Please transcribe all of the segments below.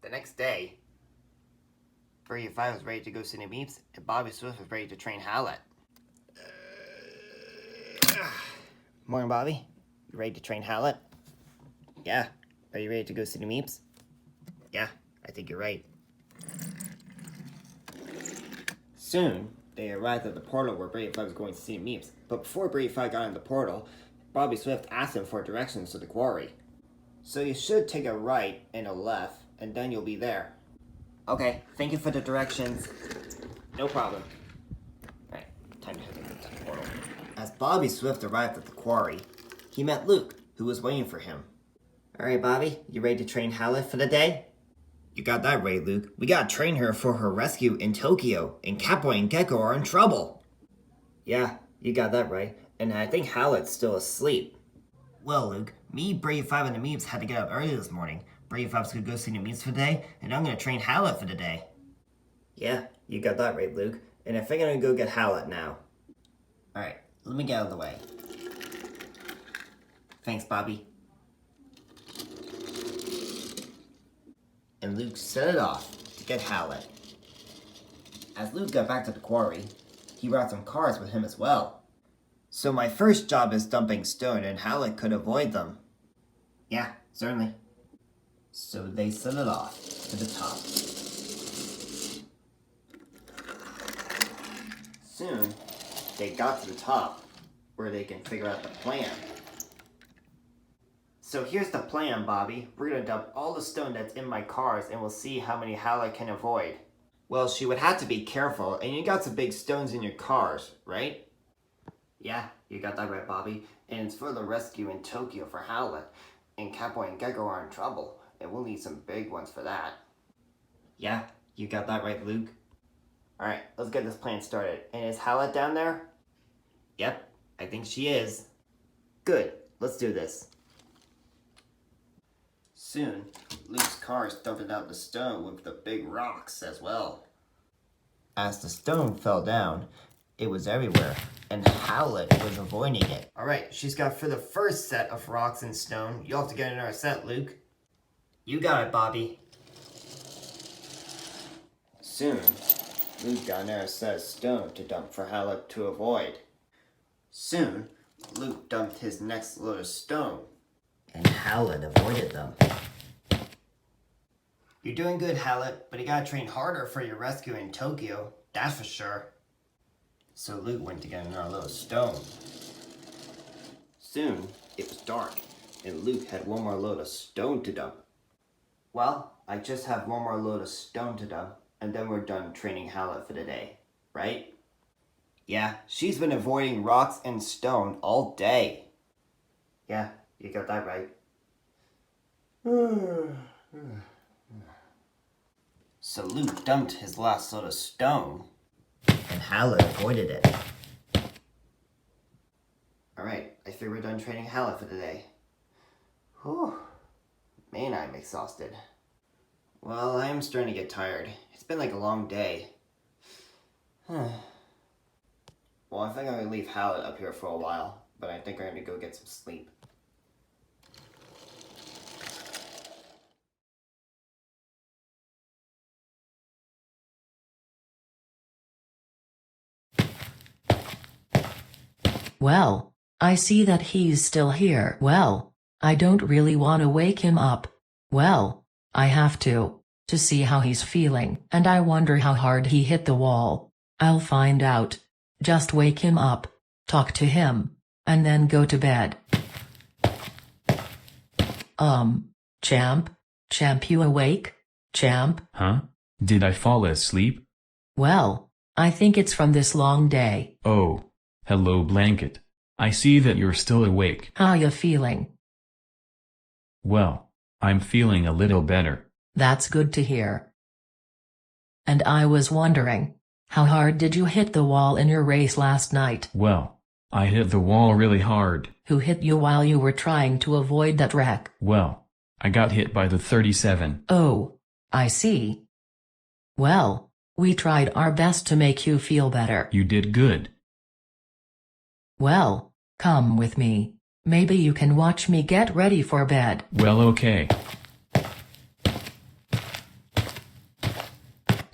The next day, Brady 5 was ready to go see the Meeps, and Bobby Swift was ready to train Howlett. Morning, Bobby. You ready to train Howlett? Yeah. Are you ready to go see the Meeps? Yeah, I think you're right. Soon, they arrived at the portal where Brady 5 was going to see the Meeps, but before Brady 5 got in the portal, Bobby Swift asked him for directions to the quarry. So you should take a right and a left, and then you'll be there. Okay, thank you for the directions. No problem. Alright, time to head into the portal. As Bobby Swift arrived at the quarry, he met Luke, who was waiting for him. Alright, Bobby, you ready to train Howlett for the day? You got that right, Luke. We gotta train her for her rescue in Tokyo, and Catboy and Gecko are in trouble. Yeah, you got that right, and I think Howlett's still asleep. Well, Luke, me, Brave 5, and the Meeps had to get up early this morning. Brave 5's gonna go see the Meeps for the day, and I'm gonna train Howlett for the day. Yeah, you got that right, Luke. And I think I'm gonna go get Howlett now. Alright, let me get out of the way. Thanks, Bobby. And Luke set it off to get Howlett. As Luke got back to the quarry, he brought some cars with him as well. So my first job is dumping stone, and Howlett could avoid them. Yeah, certainly. So they set it off to the top. Soon, they got to the top, where they can figure out the plan. So here's the plan, Bobby. We're gonna dump all the stone that's in my cars, and we'll see how many Howlett can avoid. Well, she would have to be careful, and you got some big stones in your cars, right? Yeah, you got that right, Bobby. And it's for the rescue in Tokyo for Howlett. And Catboy and Gecko are in trouble, and we'll need some big ones for that. Yeah, you got that right, Luke. Alright, let's get this plan started. And is Howlett down there? Yep, I think she is. Good, let's do this. Soon, Luke's cars dumped out the stone with the big rocks as well. As the stone fell down, it was everywhere, and Howlett was avoiding it. Alright, she's got for the first set of rocks and stone. You'll have to get another set, Luke. You got it, Bobby. Soon, Luke got another set of stone to dump for Howlett to avoid. Soon, Luke dumped his next load of stone, and Howlett avoided them. You're doing good, Howlett, but you gotta train harder for your rescue in Tokyo, that's for sure. So Luke went to get another load of stone. Soon, it was dark, and Luke had one more load of stone to dump. Well, I just have one more load of stone to dump, and then we're done training Howlett for the day, right? Yeah, she's been avoiding rocks and stone all day. Yeah, you got that right. So Luke dumped his last load of stone, and Howlett avoided it. Alright, I think we're done training Howlett for the day. Whew. Man, I'm exhausted. Well, I am starting to get tired. It's been like a long day. Well, I think I'm going to leave Howlett up here for a while, but I think I'm going to go get some sleep. Well, I see that he's still here. Well, I don't really want to wake him up. Well, I have to see how he's feeling. And I wonder how hard he hit the wall. I'll find out. Just wake him up, talk to him, and then go to bed. Champ, you awake? Champ? Huh? Did I fall asleep? Well, I think it's from this long day. Oh, hello Blanket. I see that you're still awake. How you feeling? Well, I'm feeling a little better. That's good to hear. And I was wondering, how hard did you hit the wall in your race last night? Well, I hit the wall really hard. Who hit you while you were trying to avoid that wreck? Well, I got hit by the 37. Oh, I see. Well, we tried our best to make you feel better. You did good. Well, come with me. Maybe you can watch me get ready for bed. Well, okay.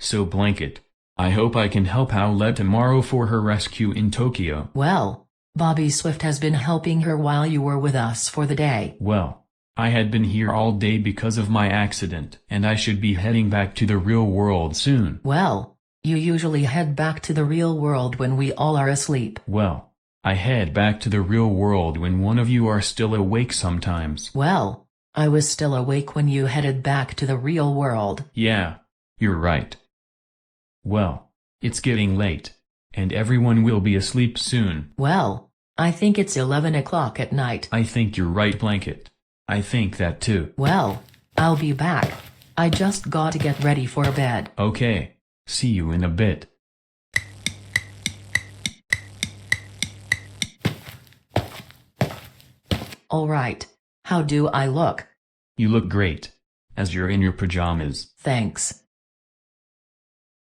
So Blanket, I hope I can help Howlett tomorrow for her rescue in Tokyo. Well, Bobby Swift has been helping her while you were with us for the day. Well, I had been here all day because of my accident, and I should be heading back to the real world soon. Well, you usually head back to the real world when we all are asleep. Well, I head back to the real world when one of you are still awake sometimes. Well, I was still awake when you headed back to the real world. Yeah, you're right. Well, it's getting late, and everyone will be asleep soon. Well, I think it's 11 o'clock at night. I think you're right, Blanket. I think that too. Well, I'll be back. I just gotta get ready for bed. Okay, see you in a bit. Alright. How do I look? You look great, as you're in your pajamas. Thanks.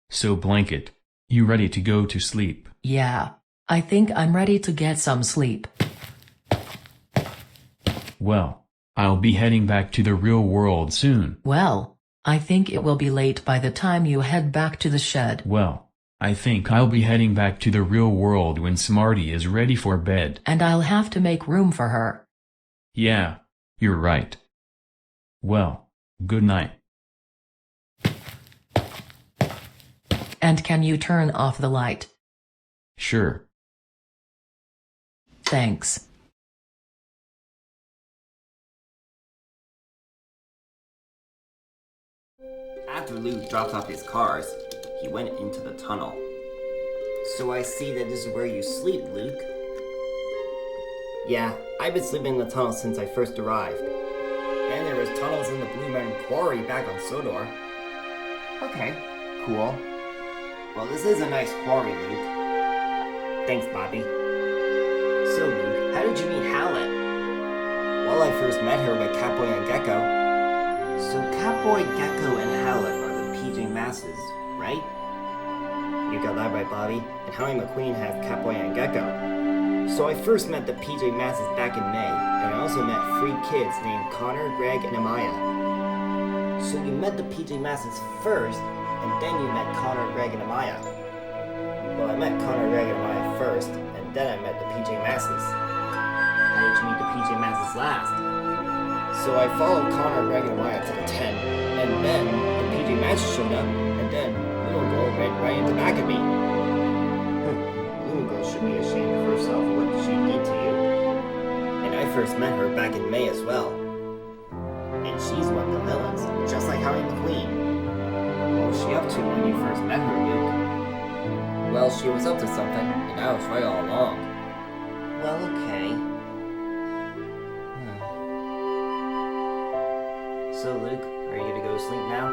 So Blanket, you ready to go to sleep? Yeah. I think I'm ready to get some sleep. Well, I'll be heading back to the real world soon. Well, I think it will be late by the time you head back to the shed. Well, I think I'll be heading back to the real world when Smarty is ready for bed. And I'll have to make room for her. Yeah, you're right. Well, good night. And can you turn off the light? Sure. Thanks. After Luke dropped off his cars, he went into the tunnel. So I see that this is where you sleep, Luke. Yeah, I've been sleeping in the tunnel since I first arrived. And there was tunnels in the Blue Mountain Quarry back on Sodor. Okay, cool. Well, this is a nice quarry, Luke. Thanks, Bobby. So, Luke, how did you meet Howlett? Well, I first met her with Catboy and Gecko. So Catboy, Gecko, and Howlett are the PJ Masses, right? You got that right, Bobby. And Howie McQueen has Catboy and Gecko. So I first met the PJ Masses back in May, and I also met 3 kids named Connor, Greg, and Amaya. So you met the PJ Masses first, and then you met Connor, Greg, and Amaya. Well, I met Connor, Greg, and Amaya first, and then I met the PJ Masses. How did you meet the PJ Masses last? So I followed Connor, Greg, and Amaya to the tent, and then the PJ Masses showed up, and then Little Girl ran right into the back of me. Little Girl should be ashamed of herself for what she did to you. And I first met her back in May as well. And she's one of the villains, just like Howie McQueen. What was she up to when you first met her, Luke? Well, she was up to something, and I was right all along. Well, okay. So, Luke, are you gonna go to sleep now?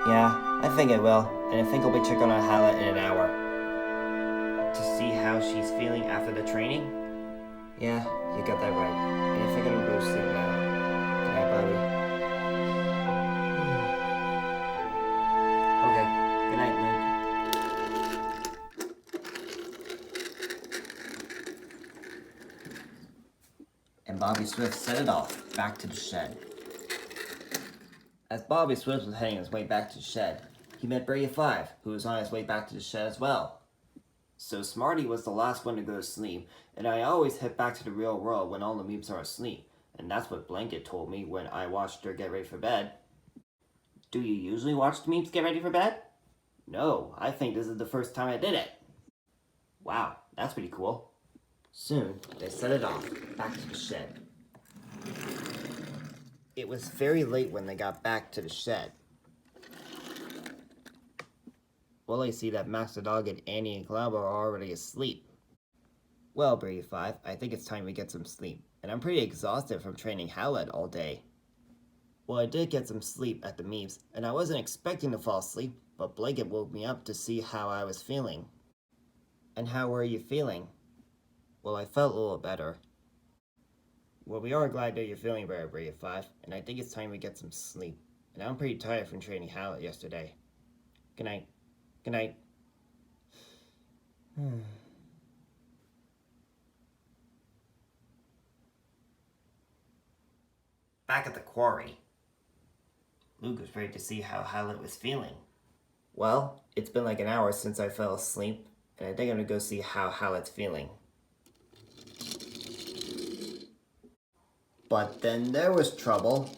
Yeah, I think I will, and I think I'll be checking on Howlett in an hour. To see how she's feeling after the training? Yeah, you got that right. And I think I'm gonna go to sleep now. Good night, Bobby. Okay, good night, Luke. And Bobby Swift set it off, back to the shed. As Bobby Swift was heading his way back to the shed, he met Brady 5, who was on his way back to the shed as well. So Smarty was the last one to go to sleep, and I always head back to the real world when all the Meeps are asleep, and that's what Blanket told me when I watched her get ready for bed. Do you usually watch the Meeps get ready for bed? No, I think this is the first time I did it. Wow, that's pretty cool. Soon, they set it off, back to the shed. It was very late when they got back to the shed. Well, I see that Max the Dog and Annie and Columbo are already asleep. Well, Brady 5, I think it's time we get some sleep, and I'm pretty exhausted from training Howlett all day. Well, I did get some sleep at the Meeps, and I wasn't expecting to fall asleep, but Blanket woke me up to see how I was feeling. And how were you feeling? Well, I felt a little better. Well, we are glad that you're feeling better, Brady 5, and I think it's time we get some sleep. And I'm pretty tired from training Howlett yesterday. Good night. Good night. Back at the quarry, Luke was ready to see how Howlett was feeling. Well, it's been like an hour since I fell asleep, and I think I'm gonna go see how Hallett's feeling. But then there was trouble.